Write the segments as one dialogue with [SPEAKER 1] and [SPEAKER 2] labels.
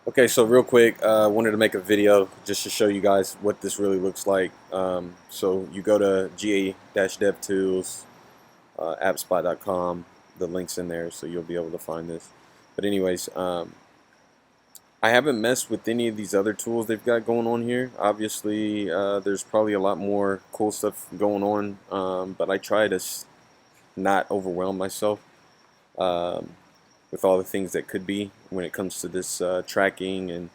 [SPEAKER 1] Okay, so real quick, wanted to make a video just to show you guys what this really looks like. So you go to ga-devtools, appspot.com. The link's in there, so you'll be able to find this. But anyways, I haven't messed with any of these other tools they've got going on here. Obviously, there's probably a lot more cool stuff going on, but I try to not overwhelm myself. Um, with all the things that could be when it comes to this tracking and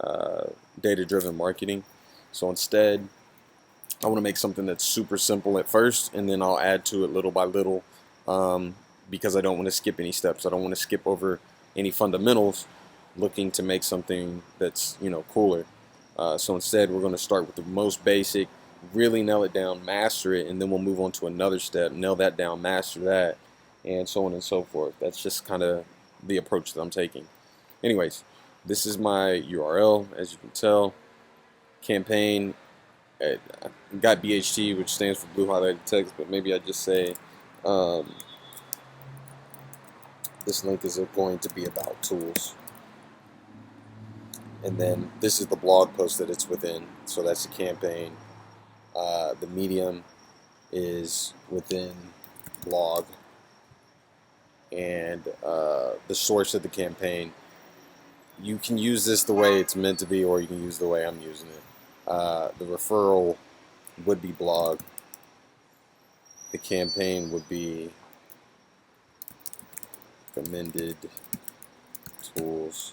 [SPEAKER 1] uh, data-driven marketing. So instead, I want to make something that's super simple at first, and then I'll add to it little by little um, because I don't want to skip any steps. I don't want to skip over any fundamentals looking to make something that's, cooler. So instead, we're going to start with the most basic, really nail it down, master it, and then we'll move on to another step, nail that down, master that, and so on and so forth. That's just kind of the approach that I'm taking. Anyways, this is my URL, as you can tell. Campaign, I got BHT, which stands for blue highlighted text, but maybe I just say um, this link is going to be about tools. And then this is the blog post that it's within. So that's the campaign. The medium is within blog. And the source of the campaign, you can use this the way it's meant to be, or you can use the way I'm using it. The referral would be blog. The campaign would be recommended tools.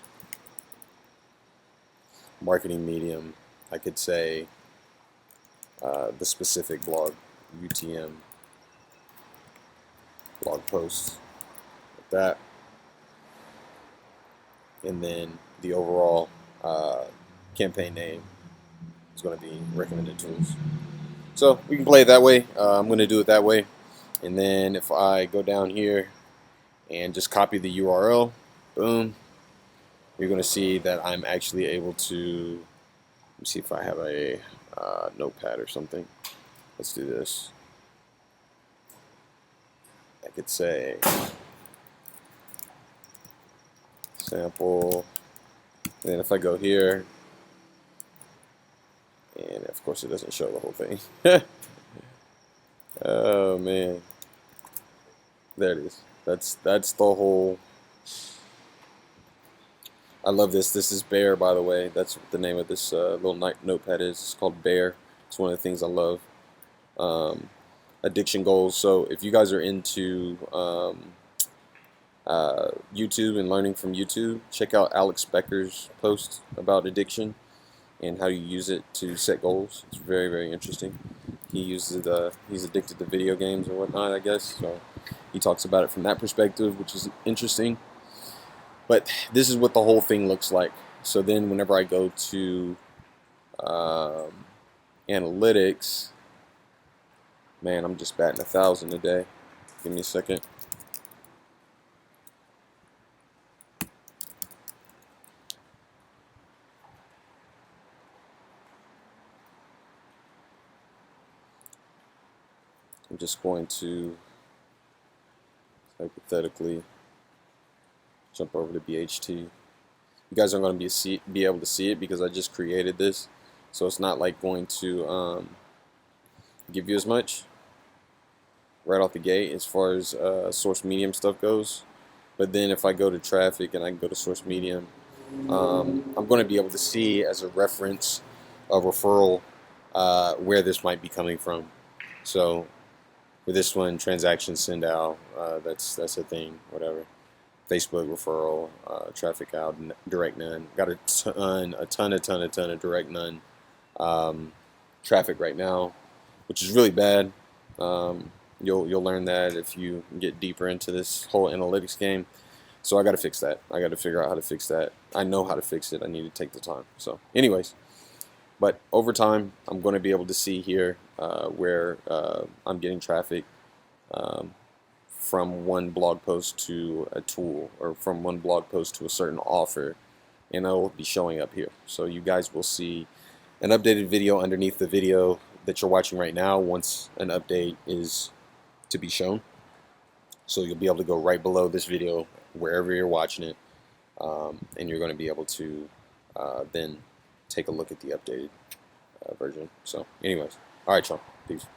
[SPEAKER 1] Marketing medium, I could say the specific blog, UTM blog posts, like that. And then the overall campaign name is going to be recommended tools. So we can play it that way. I'm going to do it that way. And then if I go down here and just copy the URL, boom, you're going to see that I'm actually able to, let me see if I have a notepad or something. Let's do this. I could say sample, and then if I go here, and of course it doesn't show the whole thing. Oh man, there it is. That's the whole. I love this. This is Bear, by the way. That's what the name of this little notepad is. It's called Bear. It's one of the things I love. Addiction goals. So if you guys are into YouTube and learning from YouTube, check out Alex Becker's post about addiction and how you use it to set goals. It's very, very interesting. He uses it, he's addicted to video games or whatnot, I guess. So he talks about it from that perspective, which is interesting. But this is what the whole thing looks like. So then whenever I go to analytics, man, I'm just batting 1,000 a day. Give me a second. I'm just going to hypothetically jump over to BHT. You guys aren't going to be able to see it because I just created this, so it's not like going to give you as much right off the gate as far as source medium stuff goes. But then if I go to traffic and I go to source medium, I'm going to be able to see as a reference, a referral, where this might be coming from. So for this one, transaction send out, that's a thing, whatever. Facebook referral, traffic out, direct none. Got a ton of direct none traffic right now, which is really bad. You'll learn that if you get deeper into this whole analytics game. So I got to fix that. I got to figure out how to fix that. I know how to fix it. I need to take the time. So, anyways, but over time, I'm going to be able to see here where I'm getting traffic from one blog post to a tool, or from one blog post to a certain offer, and it'll be showing up here. So you guys will see an updated video underneath the video that you're watching right now once an update is to be shown. So you'll be able to go right below this video wherever you're watching it, and you're going to be able to then take a look at the updated version. So anyways, all right, y'all. Peace.